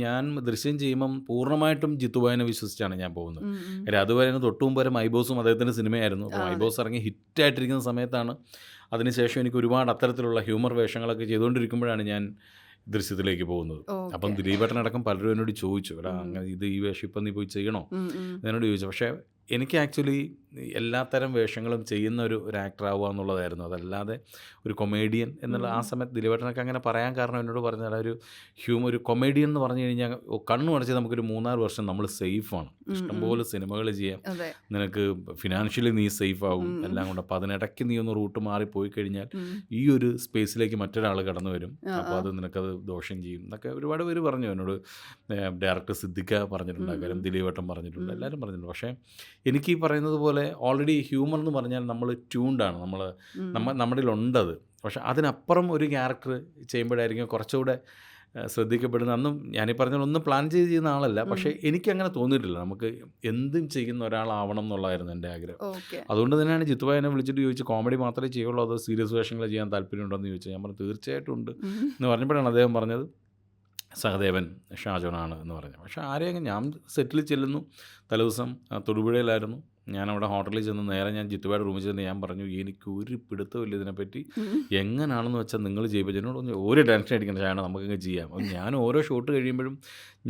ഞാൻ ദൃശ്യം ചെയ്യുമ്പം പൂർണ്ണമായിട്ടും ജിത്തുബായിനെ വിശ്വസിച്ചാണ് ഞാൻ പോകുന്നത്. ഉം, ഉം. കാര്യം അതുവരെ തൊട്ട് മുമ്പ് വരെ മൈബോസും അദ്ദേഹത്തിൻ്റെ സിനിമയായിരുന്നു. അപ്പോൾ അതെ. മൈബോസ് ഇറങ്ങി ഹിറ്റായിട്ടിരിക്കുന്ന സമയത്താണ്. അതിനുശേഷം എനിക്ക് ഒരുപാട് അത്തരത്തിലുള്ള ഹ്യൂമർ വേഷങ്ങളൊക്കെ ചെയ്തുകൊണ്ടിരിക്കുമ്പോഴാണ് ഞാൻ ദൃശ്യത്തിലേക്ക് പോകുന്നത്. അപ്പം ഓക്കെ. ദിലീപേട്ടനടക്കം പലരും എന്നോട് ചോദിച്ചു, എടാ അങ്ങനെ ഇത് ഈ വേഷം ഇപ്പം നീ പോയി ചെയ്യണോ എന്നോട് ചോദിച്ചു. പക്ഷേ എനിക്ക് ആക്ച്വലി എല്ലാത്തരം വേഷങ്ങളും ചെയ്യുന്ന ഒരു ആക്ടർ ആവുക എന്നുള്ളതായിരുന്നു. അതല്ലാതെ ഒരു കൊമേഡിയൻ എന്നുള്ള ആ സമയത്ത് ദിലീപേട്ടനൊക്കെ അങ്ങനെ പറയാൻ കാരണം എന്നോട് പറഞ്ഞാൽ ഒരു ഒരു കൊമേഡിയൻ എന്ന് പറഞ്ഞു കഴിഞ്ഞാൽ കണ്ണു അടച്ച് നമുക്കൊരു 3-6 വർഷം നമ്മൾ സേഫാണ്. ഇഷ്ടംപോലെ സിനിമകൾ ചെയ്യാം, നിനക്ക് ഫിനാൻഷ്യലി നീ സേഫ് ആകും എല്ലാം കൊണ്ട്. അപ്പോൾ അതിനിടയ്ക്ക് നീ ഒന്ന് റൂട്ട് മാറിപ്പോയി കഴിഞ്ഞാൽ ഈ ഒരു സ്പേസിലേക്ക് മറ്റൊരാൾ കടന്നു വരും, അപ്പോൾ അത് നിനക്കത് ദോഷം ചെയ്യും എന്നൊക്കെ ഒരുപാട് പേര് പറഞ്ഞു എന്നോട്. ഡയറക്ടർ സിദ്ദിഖ പറഞ്ഞിട്ടുണ്ട്, കാര്യം ദിലീപേട്ടൻ പറഞ്ഞിട്ടുണ്ട്, എല്ലാവരും പറഞ്ഞിട്ടുണ്ട്. പക്ഷേ എനിക്ക് ഈ പറയുന്നത് പോലെ ഓൾറെഡി ഹ്യൂമർ എന്ന് പറഞ്ഞാൽ നമ്മൾ ട്യൂൺഡാണ്, നമ്മുടെ ഉണ്ടത്. പക്ഷെ അതിനപ്പുറം ഒരു ക്യാരക്ടർ ചെയ്യുമ്പോഴായിരിക്കും കുറച്ചുകൂടെ ശ്രദ്ധിക്കപ്പെടുന്നത്. അന്നും ഞാനീ പറഞ്ഞൊന്നും പ്ലാൻ ചെയ്ത് ചെയ്യുന്ന ആളല്ല, പക്ഷേ എനിക്കങ്ങനെ തോന്നിയിട്ടില്ല. നമുക്ക് എന്തും ചെയ്യുന്ന ഒരാളാവണം എന്നുള്ളതായിരുന്നു എൻ്റെ ആഗ്രഹം. അതുകൊണ്ട് തന്നെയാണ് ജിത്തുബായി എന്നെ വിളിച്ചിട്ട് ചോദിച്ചു, കോമഡി മാത്രമേ ചെയ്യുള്ളൂ അതോ സീരിയസ് വേഷങ്ങൾ ചെയ്യാൻ താല്പര്യമുണ്ടോ എന്ന് ചോദിച്ചു. ഞാൻ പറഞ്ഞു തീർച്ചയായിട്ടും ഉണ്ട് എന്ന് പറഞ്ഞപ്പോഴാണ് അദ്ദേഹം പറഞ്ഞത് സഹദേവൻ ഷാജോനാണ് എന്ന് പറഞ്ഞു. പക്ഷേ ആരെയും ഞാൻ സെറ്റിൽ ചെല്ലുന്നു, തലേദിവസം തൊടുപുഴയിലായിരുന്നു. ഞാനവിടെ ഹോട്ടലിൽ ചെന്ന് നേരെ ഞാൻ ജിത്തുബായുടെ റൂമിൽ ചെന്ന് ഞാൻ പറഞ്ഞു, എനിക്ക് ഒരു പിടുത്തമില്ല ഇതിനെപ്പറ്റി, എങ്ങനെയാണെന്ന് വെച്ചാൽ നിങ്ങൾ ചെയ്യിപ്പിച്ചു. എന്നോട് പറഞ്ഞു ഒരു ടെൻഷൻ അടിക്കേണ്ട ഷാണ്, നമുക്കങ്ങ് ചെയ്യാം. അപ്പം ഞാൻ ഓരോ ഷോട്ട് കഴിയുമ്പോഴും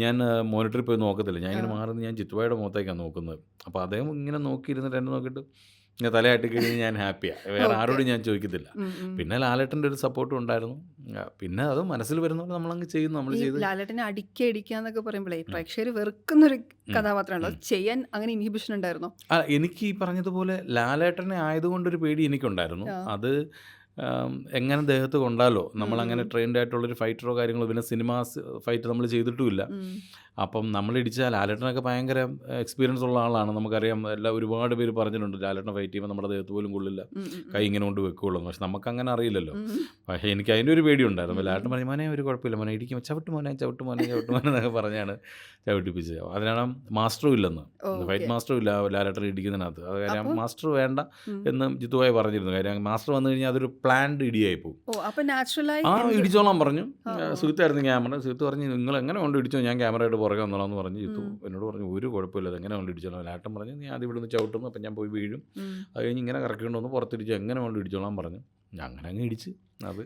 ഞാൻ മോണിറ്ററിൽ പോയി നോക്കത്തില്ല, ഞാൻ ഇങ്ങനെ മാറുന്നത് ഞാൻ ജിത്തുബായുടെ മുഖത്തേക്കാണ് നോക്കുന്നത്. അപ്പോൾ അദ്ദേഹം ഇങ്ങനെ നോക്കിയിരുന്നിട്ട് എന്നെ നോക്കിയിട്ട് ഞാൻ തലയാട്ടി കഴിഞ്ഞ് ഞാൻ ഹാപ്പിയാണ്, വേറെ ആരോടും ഞാൻ ചോദിക്കത്തില്ല. പിന്നെ ലാലേട്ടൻ്റെ ഒരു സപ്പോർട്ടും ഉണ്ടായിരുന്നു. പിന്നെ അത് മനസ്സിൽ വരുന്നതുകൊണ്ട് നമ്മളങ്ങ് ചെയ്യുന്നു. നമ്മൾ ചെയ്ത് ലാലേട്ടനെ അടിക്കാന്നൊക്കെ പറയുമ്പോഴേ പ്രേക്ഷകർ വെറുക്കുന്നൊരു കഥാപാത്രമാണല്ലോ, ചെയ്യാൻ അങ്ങനെ ഇൻഹിബിഷൻ ഉണ്ടായിരുന്നോ? എനിക്ക് ഈ പറഞ്ഞതുപോലെ ലാലേട്ടനെ ആയതുകൊണ്ടൊരു പേടി എനിക്കുണ്ടായിരുന്നു. അത് എങ്ങനെ ദേഹത്ത് കൊണ്ടാലോ, നമ്മളങ്ങനെ ട്രെയിൻഡ് ആയിട്ടുള്ളൊരു ഫൈറ്ററോ കാര്യങ്ങളോ, പിന്നെ സിനിമാസ് ഫൈറ്റ് നമ്മൾ ചെയ്തിട്ടുമില്ല. അപ്പം നമ്മളിടിച്ചാൽ ലാലേട്ടനൊക്കെ ഭയങ്കര എക്സ്പീരിയൻസ് ഉള്ള ആളാണ്, നമുക്കറിയാം. ഒരുപാട് പേര് പറഞ്ഞിട്ടുണ്ട് ലാലേട്ടനെ ഫൈറ്റ് ചെയ്യുമ്പോൾ നമ്മുടെ ദേഹത്ത് പോലും കൊള്ളില്ല, കൈ ഇങ്ങനെ കൊണ്ട് വെക്കുകയുള്ളൂ. പക്ഷെ നമുക്കങ്ങനെ അറിയില്ലല്ലോ. പക്ഷേ എനിക്ക് അതിൻ്റെ ഒരു പേടി ഉണ്ടായിരുന്നു. ലാലേട്ടൻ പറഞ്ഞു, മോനെ ഒരു കുഴപ്പമില്ല മോനെ, ഇടിക്കുമ്പോൾ ചവിട്ട് മോനെ എന്നൊക്കെ പറഞ്ഞാണ് ചവിട്ടിപ്പിച്ചത്. അതിനാണ് മാസ്റ്ററും ഇല്ലെന്ന്, ഫൈറ്റ് മാസ്റ്ററും ഇല്ല ലാലേട്ടൻ ഇടിക്കുന്നതിനകത്ത്. അത് കാര്യം മാസ്റ്റർ വേണ്ട എന്ന് ജിത്തുബായി പറഞ്ഞിരുന്നു. കാര്യം മാസ്റ്റർ വന്നു കഴിഞ്ഞാൽ അതൊരു പ്ലാൻഡ് ഇടിയായി പോകും. ഇടിച്ചോളാൻ പറഞ്ഞു. സുഹൃത്തായിരുന്നു ക്യാമറ. സുഹൃത്ത് പറഞ്ഞു, നിങ്ങൾ എങ്ങനെ കൊണ്ട് ഇടിച്ചോ, ഞാൻ ക്യാമറയായിട്ട് പുറകെ വന്നോളാന്ന് പറഞ്ഞു. ജിത്തു എന്നോട് പറഞ്ഞു ഒരു കുഴപ്പമില്ല, അത് എങ്ങനെ കൊണ്ട് ഇടിച്ചോളാം. ലാലേട്ടൻ പറഞ്ഞു, നീ ആദ്യം ഇവിടെ നിന്ന് ചവിട്ടുന്നു, അപ്പം ഞാൻ പോയി വീഴും, അത് കഴിഞ്ഞ് ഇങ്ങനെ കറക്കിക്കൊണ്ട് വന്ന് പുറത്തിടിച്ചു, എങ്ങനെ കൊണ്ട് ഇടിച്ചോളാൻ പറഞ്ഞു. അങ്ങനെ അങ്ങ് ഇടിച്ച്. അത്